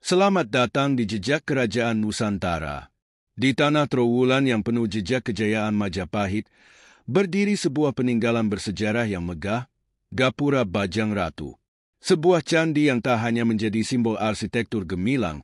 Selamat datang di Jejak Kerajaan Nusantara. Di tanah Trowulan yang penuh jejak kejayaan Majapahit, berdiri sebuah peninggalan bersejarah yang megah, Gapura Bajang Ratu. Sebuah candi yang tak hanya menjadi simbol arsitektur gemilang,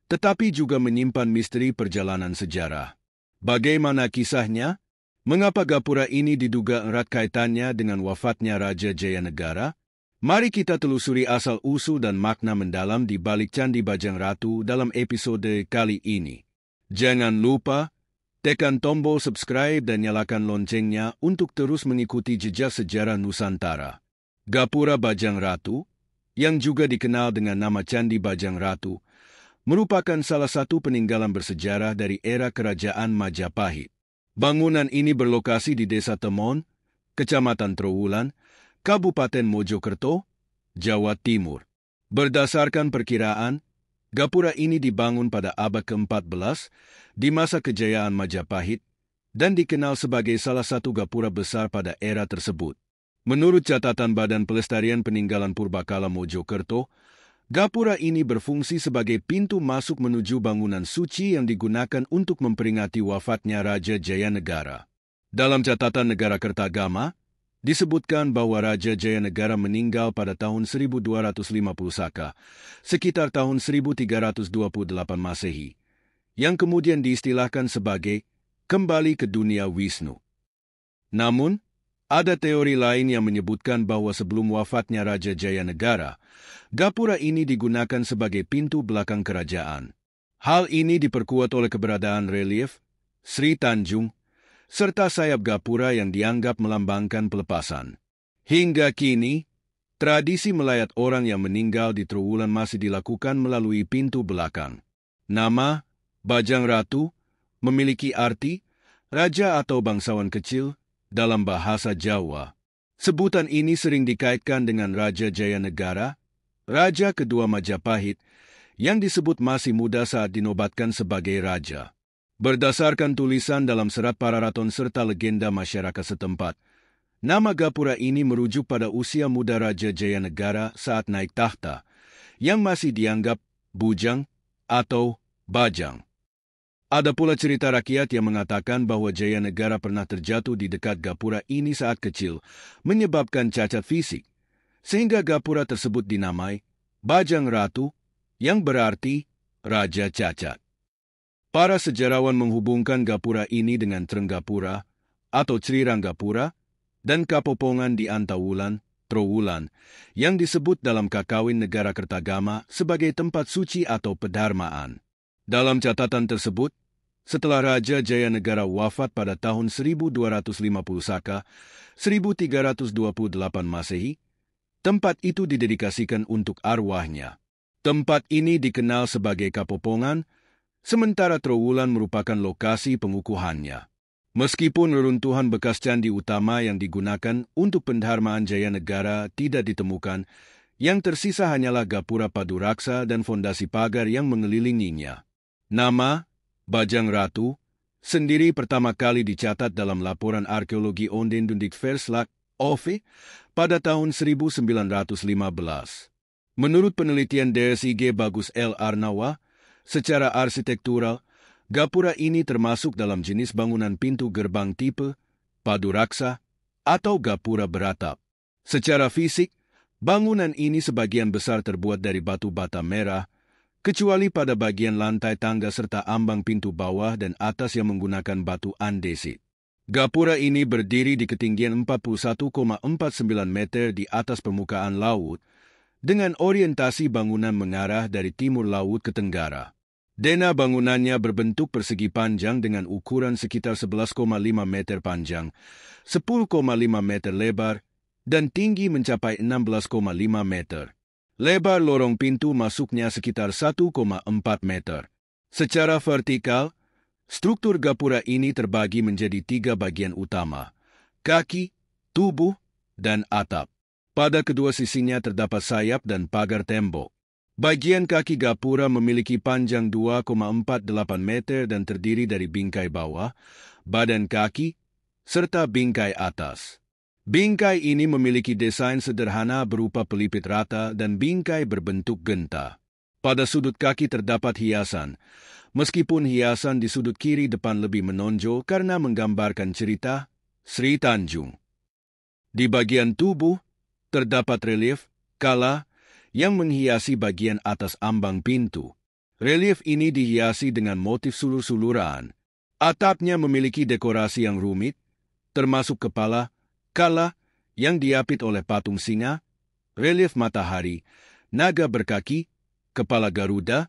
tetapi juga menyimpan misteri perjalanan sejarah. Bagaimana kisahnya? Mengapa Gapura ini diduga erat kaitannya dengan wafatnya Raja Jayanegara? Mari kita telusuri asal-usul dan makna mendalam di balik Candi Bajang Ratu dalam episode kali ini. Jangan lupa, tekan tombol subscribe dan nyalakan loncengnya untuk terus mengikuti jejak sejarah Nusantara. Gapura Bajang Ratu, yang juga dikenal dengan nama Candi Bajang Ratu, merupakan salah satu peninggalan bersejarah dari era Kerajaan Majapahit. Bangunan ini berlokasi di Desa Temon, Kecamatan Trowulan, Kabupaten Mojokerto, Jawa Timur. Berdasarkan perkiraan, Gapura ini dibangun pada abad ke-14 di masa kejayaan Majapahit dan dikenal sebagai salah satu gapura besar pada era tersebut. Menurut catatan Badan Pelestarian Peninggalan Purbakala Mojokerto, gapura ini berfungsi sebagai pintu masuk menuju bangunan suci yang digunakan untuk memperingati wafatnya Raja Jayanegara. Dalam catatan Negara Kertagama, disebutkan bahwa Raja Jayanegara meninggal pada tahun 1250 Saka, sekitar tahun 1328 Masehi, yang kemudian diistilahkan sebagai kembali ke dunia Wisnu. Namun, ada teori lain yang menyebutkan bahwa sebelum wafatnya Raja Jayanegara, gapura ini digunakan sebagai pintu belakang kerajaan. Hal ini diperkuat oleh keberadaan relief Sri Tanjung, serta sayap gapura yang dianggap melambangkan pelepasan. Hingga kini, tradisi melayat orang yang meninggal di Trowulan masih dilakukan melalui pintu belakang. Nama Bajang Ratu memiliki arti raja atau bangsawan kecil dalam bahasa Jawa. Sebutan ini sering dikaitkan dengan Raja Jayanegara, raja kedua Majapahit, yang disebut masih muda saat dinobatkan sebagai raja. Berdasarkan tulisan dalam serat Pararaton serta legenda masyarakat setempat, nama gapura ini merujuk pada usia muda Raja Jayanegara saat naik tahta, yang masih dianggap bujang atau bajang. Ada pula cerita rakyat yang mengatakan bahwa Jayanegara pernah terjatuh di dekat gapura ini saat kecil, menyebabkan cacat fisik, sehingga gapura tersebut dinamai Bajang Ratu, yang berarti Raja Cacat. Para sejarawan menghubungkan gapura ini dengan Trenggapura atau Sriranggapura dan Kapopongan di Antawulan, Trowulan, yang disebut dalam Kakawin Negara Kertagama sebagai tempat suci atau pedharmaan. Dalam catatan tersebut, setelah Raja Jayanegara wafat pada tahun 1250 Saka, 1328 Masehi, tempat itu didedikasikan untuk arwahnya. Tempat ini dikenal sebagai Kapopongan, sementara Trowulan merupakan lokasi pengukuhannya. Meskipun reruntuhan bekas candi utama yang digunakan untuk pendharmaan Jayanegara tidak ditemukan, yang tersisa hanyalah gapura Paduraksa dan fondasi pagar yang mengelilinginya. Nama Bajang Ratu sendiri pertama kali dicatat dalam laporan arkeologi Onden Dundik Verslag OV pada tahun 1915. Menurut penelitian DSIG Bagus L. Arnawa, secara arsitektural, gapura ini termasuk dalam jenis bangunan pintu gerbang tipe Paduraksa atau gapura beratap. Secara fisik, bangunan ini sebagian besar terbuat dari batu bata merah, kecuali pada bagian lantai tangga serta ambang pintu bawah dan atas yang menggunakan batu andesit. Gapura ini berdiri di ketinggian 41,49 meter di atas permukaan laut, dengan orientasi bangunan mengarah dari timur laut ke tenggara. Dena bangunannya berbentuk persegi panjang dengan ukuran sekitar 11,5 meter panjang, 10,5 meter lebar, dan tinggi mencapai 16,5 meter. Lebar lorong pintu masuknya sekitar 1,4 meter. Secara vertikal, struktur gapura ini terbagi menjadi 3 bagian utama: kaki, tubuh, dan atap. Pada kedua sisinya terdapat sayap dan pagar tembok. Bagian kaki gapura memiliki panjang 2,48 meter dan terdiri dari bingkai bawah, badan kaki, serta bingkai atas. Bingkai ini memiliki desain sederhana berupa pelipit rata dan bingkai berbentuk genta. Pada sudut kaki terdapat hiasan, meskipun hiasan di sudut kiri depan lebih menonjol karena menggambarkan cerita Sri Tanjung. Di bagian tubuh, terdapat relief Kala yang menghiasi bagian atas ambang pintu. Relief ini dihiasi dengan motif sulur-suluran. Atapnya memiliki dekorasi yang rumit, termasuk kepala Kala yang diapit oleh patung singa, relief matahari, naga berkaki, kepala Garuda,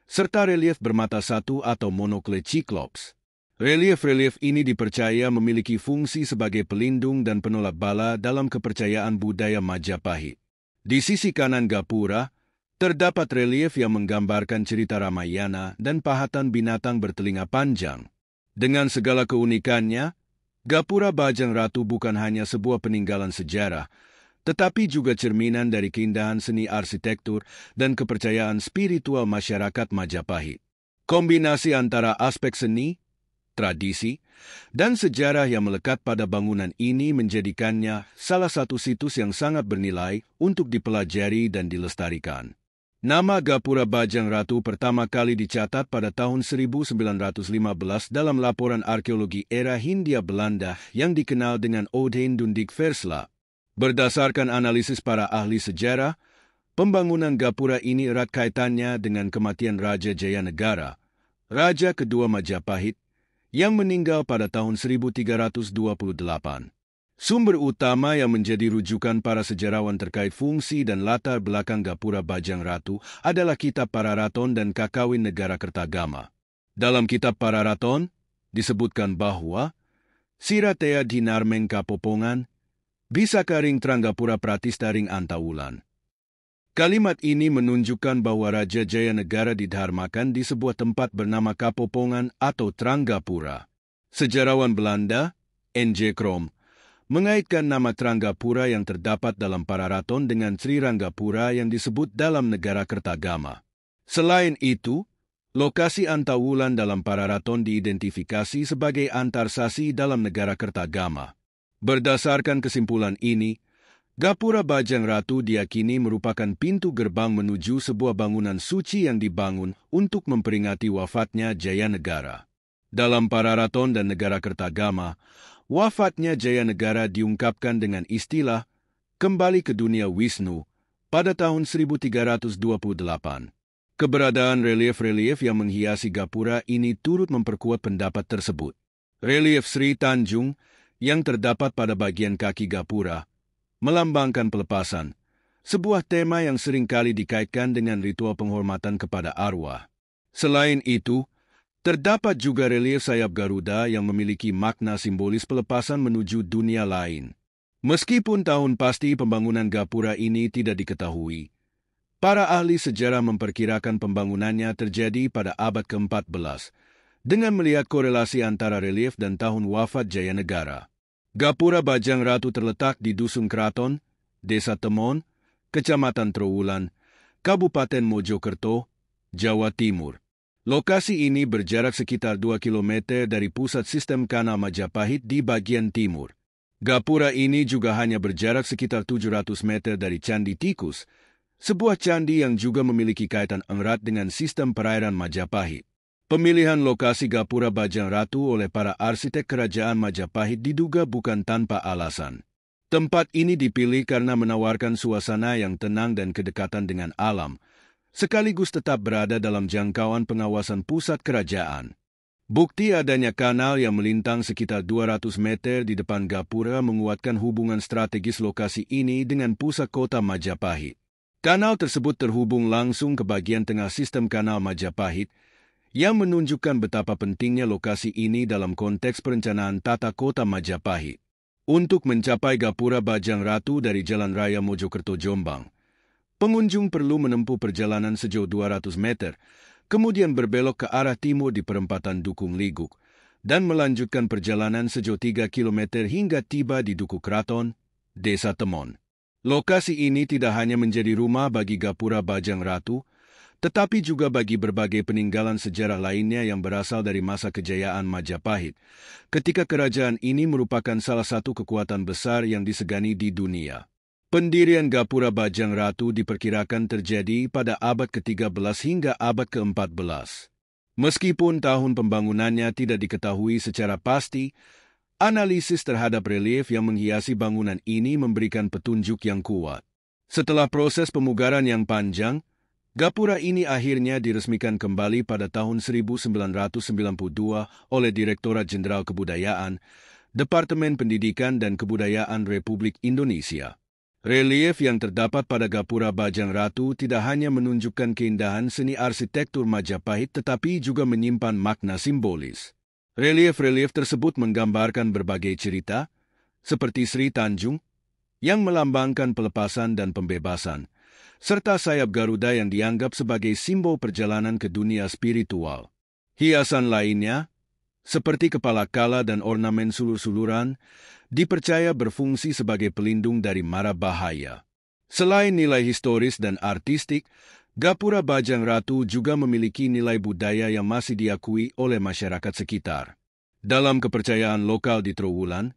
serta relief bermata satu atau monokle Cyclops. Relief-relief ini dipercaya memiliki fungsi sebagai pelindung dan penolak bala dalam kepercayaan budaya Majapahit. Di sisi kanan gapura, terdapat relief yang menggambarkan cerita Ramayana dan pahatan binatang bertelinga panjang. Dengan segala keunikannya, gapura Bajang Ratu bukan hanya sebuah peninggalan sejarah, tetapi juga cerminan dari keindahan seni arsitektur dan kepercayaan spiritual masyarakat Majapahit. Kombinasi antara aspek seni, tradisi, dan sejarah yang melekat pada bangunan ini menjadikannya salah satu situs yang sangat bernilai untuk dipelajari dan dilestarikan. Nama gapura Bajang Ratu pertama kali dicatat pada tahun 1915 dalam laporan arkeologi era Hindia Belanda yang dikenal dengan Oudhen Dundik Versla. Berdasarkan analisis para ahli sejarah, pembangunan gapura ini erat kaitannya dengan kematian Raja Jayanegara, Raja kedua Majapahit, yang meninggal pada tahun 1328. Sumber utama yang menjadi rujukan para sejarawan terkait fungsi dan latar belakang gapura Bajang Ratu adalah Kitab Pararaton dan Kakawin Negara Kertagama. Dalam Kitab Pararaton, disebutkan bahwa Siratea Dinarmeng Kapopongan, bisa karing Tranggapura Pratistaring Antawulan. Kalimat ini menunjukkan bahwa Raja Jayanegara didharmakan di sebuah tempat bernama Kapopongan atau Tranggapura. Sejarawan Belanda, N.J. Krom, mengaitkan nama Tranggapura yang terdapat dalam Pararaton dengan Sri Ranggapura yang disebut dalam negara Kertagama. Selain itu, lokasi Antawulan dalam Pararaton diidentifikasi sebagai Antarsasi dalam negara Kertagama. Berdasarkan kesimpulan ini, gapura Bajang Ratu diyakini merupakan pintu gerbang menuju sebuah bangunan suci yang dibangun untuk memperingati wafatnya Jayanegara. Dalam Pararaton dan negara Kertagama, wafatnya Jayanegara diungkapkan dengan istilah kembali ke dunia Wisnu pada tahun 1328. Keberadaan relief-relief yang menghiasi gapura ini turut memperkuat pendapat tersebut. Relief Sri Tanjung yang terdapat pada bagian kaki gapura melambangkan pelepasan, sebuah tema yang seringkali dikaitkan dengan ritual penghormatan kepada arwah. Selain itu, terdapat juga relief sayap Garuda yang memiliki makna simbolis pelepasan menuju dunia lain. Meskipun tahun pasti pembangunan gapura ini tidak diketahui, para ahli sejarah memperkirakan pembangunannya terjadi pada abad ke-14 dengan melihat korelasi antara relief dan tahun wafat Jayanegara. Gapura Bajang Ratu terletak di Dusun Kraton, Desa Temon, Kecamatan Trowulan, Kabupaten Mojokerto, Jawa Timur. Lokasi ini berjarak sekitar 2 km dari pusat sistem kanal Majapahit di bagian timur. Gapura ini juga hanya berjarak sekitar 700 meter dari Candi Tikus, sebuah candi yang juga memiliki kaitan erat dengan sistem perairan Majapahit. Pemilihan lokasi gapura Bajang Ratu oleh para arsitek kerajaan Majapahit diduga bukan tanpa alasan. Tempat ini dipilih karena menawarkan suasana yang tenang dan kedekatan dengan alam, sekaligus tetap berada dalam jangkauan pengawasan pusat kerajaan. Bukti adanya kanal yang melintang sekitar 200 meter di depan gapura menguatkan hubungan strategis lokasi ini dengan pusat kota Majapahit. Kanal tersebut terhubung langsung ke bagian tengah sistem kanal Majapahit, yang menunjukkan betapa pentingnya lokasi ini dalam konteks perencanaan tata kota Majapahit. Untuk mencapai gapura Bajang Ratu dari Jalan Raya Mojokerto Jombang, pengunjung perlu menempuh perjalanan sejauh 200 meter, kemudian berbelok ke arah timur di perempatan Dukung Liguk, dan melanjutkan perjalanan sejauh 3 km hingga tiba di Duku Kraton, Desa Temon. Lokasi ini tidak hanya menjadi rumah bagi gapura Bajang Ratu, tetapi juga bagi berbagai peninggalan sejarah lainnya yang berasal dari masa kejayaan Majapahit, ketika kerajaan ini merupakan salah satu kekuatan besar yang disegani di dunia. Pendirian Gapura Bajang Ratu diperkirakan terjadi pada abad ke-13 hingga abad ke-14. Meskipun tahun pembangunannya tidak diketahui secara pasti, analisis terhadap relief yang menghiasi bangunan ini memberikan petunjuk yang kuat. Setelah proses pemugaran yang panjang, gapura ini akhirnya diresmikan kembali pada tahun 1992 oleh Direktorat Jenderal Kebudayaan, Departemen Pendidikan dan Kebudayaan Republik Indonesia. Relief yang terdapat pada Gapura Bajang Ratu tidak hanya menunjukkan keindahan seni arsitektur Majapahit tetapi juga menyimpan makna simbolis. Relief-relief tersebut menggambarkan berbagai cerita, seperti Sri Tanjung, yang melambangkan pelepasan dan pembebasan, serta sayap Garuda yang dianggap sebagai simbol perjalanan ke dunia spiritual. Hiasan lainnya, seperti kepala kala dan ornamen sulur-suluran, dipercaya berfungsi sebagai pelindung dari mara bahaya. Selain nilai historis dan artistik, Gapura Bajang Ratu juga memiliki nilai budaya yang masih diakui oleh masyarakat sekitar. Dalam kepercayaan lokal di Trowulan,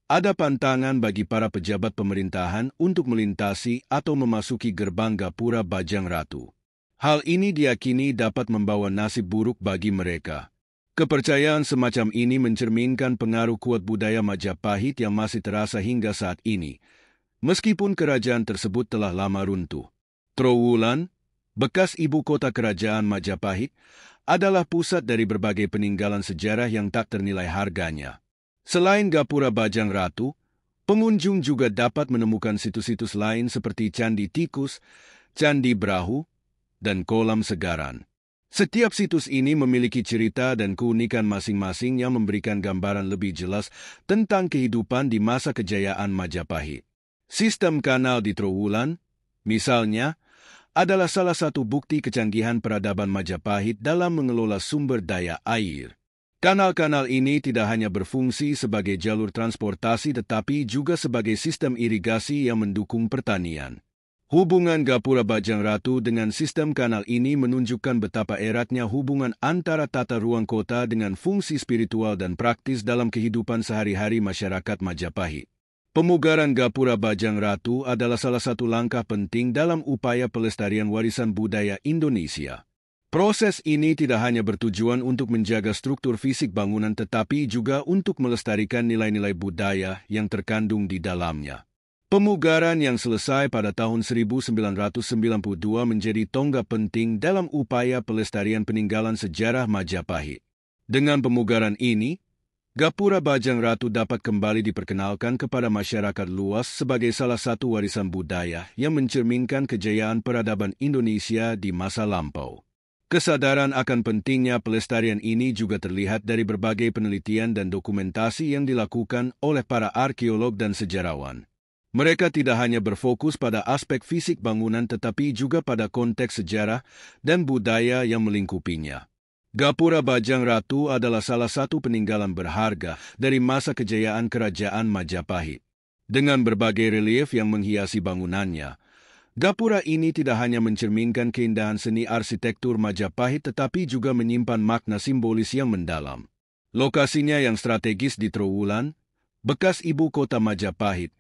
ada pantangan bagi para pejabat pemerintahan untuk melintasi atau memasuki gerbang Gapura Bajang Ratu. Hal ini diyakini dapat membawa nasib buruk bagi mereka. Kepercayaan semacam ini mencerminkan pengaruh kuat budaya Majapahit yang masih terasa hingga saat ini, meskipun kerajaan tersebut telah lama runtuh. Trowulan, bekas ibu kota kerajaan Majapahit, adalah pusat dari berbagai peninggalan sejarah yang tak ternilai harganya. Selain Gapura Bajang Ratu, pengunjung juga dapat menemukan situs-situs lain seperti Candi Tikus, Candi Brahu, dan Kolam Segaran. Setiap situs ini memiliki cerita dan keunikan masing-masing yang memberikan gambaran lebih jelas tentang kehidupan di masa kejayaan Majapahit. Sistem kanal di Trowulan, misalnya, adalah salah satu bukti kecanggihan peradaban Majapahit dalam mengelola sumber daya air. Kanal-kanal ini tidak hanya berfungsi sebagai jalur transportasi tetapi juga sebagai sistem irigasi yang mendukung pertanian. Hubungan Gapura Bajang Ratu dengan sistem kanal ini menunjukkan betapa eratnya hubungan antara tata ruang kota dengan fungsi spiritual dan praktis dalam kehidupan sehari-hari masyarakat Majapahit. Pemugaran Gapura Bajang Ratu adalah salah satu langkah penting dalam upaya pelestarian warisan budaya Indonesia. Proses ini tidak hanya bertujuan untuk menjaga struktur fisik bangunan tetapi juga untuk melestarikan nilai-nilai budaya yang terkandung di dalamnya. Pemugaran yang selesai pada tahun 1992 menjadi tonggak penting dalam upaya pelestarian peninggalan sejarah Majapahit. Dengan pemugaran ini, Gapura Bajang Ratu dapat kembali diperkenalkan kepada masyarakat luas sebagai salah satu warisan budaya yang mencerminkan kejayaan peradaban Indonesia di masa lampau. Kesadaran akan pentingnya pelestarian ini juga terlihat dari berbagai penelitian dan dokumentasi yang dilakukan oleh para arkeolog dan sejarawan. Mereka tidak hanya berfokus pada aspek fisik bangunan tetapi juga pada konteks sejarah dan budaya yang melingkupinya. Gapura Bajang Ratu adalah salah satu peninggalan berharga dari masa kejayaan kerajaan Majapahit. Dengan berbagai relief yang menghiasi bangunannya, gapura ini tidak hanya mencerminkan keindahan seni arsitektur Majapahit tetapi juga menyimpan makna simbolis yang mendalam. Lokasinya yang strategis di Trowulan, bekas ibu kota Majapahit,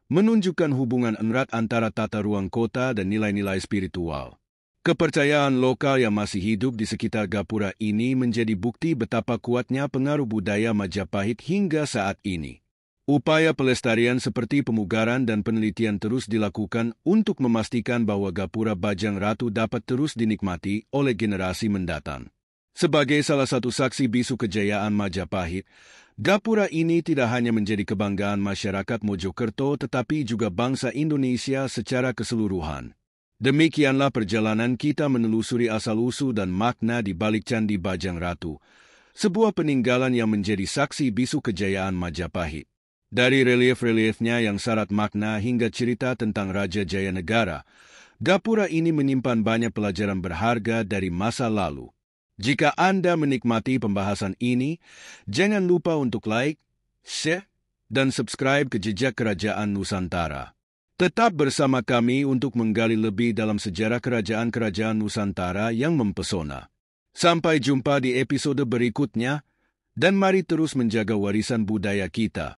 menunjukkan hubungan erat antara tata ruang kota dan nilai-nilai spiritual. Kepercayaan lokal yang masih hidup di sekitar gapura ini menjadi bukti betapa kuatnya pengaruh budaya Majapahit hingga saat ini. Upaya pelestarian seperti pemugaran dan penelitian terus dilakukan untuk memastikan bahwa Gapura Bajang Ratu dapat terus dinikmati oleh generasi mendatang. Sebagai salah satu saksi bisu kejayaan Majapahit, gapura ini tidak hanya menjadi kebanggaan masyarakat Mojokerto tetapi juga bangsa Indonesia secara keseluruhan. Demikianlah perjalanan kita menelusuri asal-usul dan makna di balik Candi Bajang Ratu, sebuah peninggalan yang menjadi saksi bisu kejayaan Majapahit. Dari relief-reliefnya yang syarat makna hingga cerita tentang Raja Jayanegara, gapura ini menyimpan banyak pelajaran berharga dari masa lalu. Jika Anda menikmati pembahasan ini, jangan lupa untuk like, share, dan subscribe ke Jejak Kerajaan Nusantara. Tetap bersama kami untuk menggali lebih dalam sejarah kerajaan-kerajaan Nusantara yang mempesona. Sampai jumpa di episode berikutnya, dan mari terus menjaga warisan budaya kita.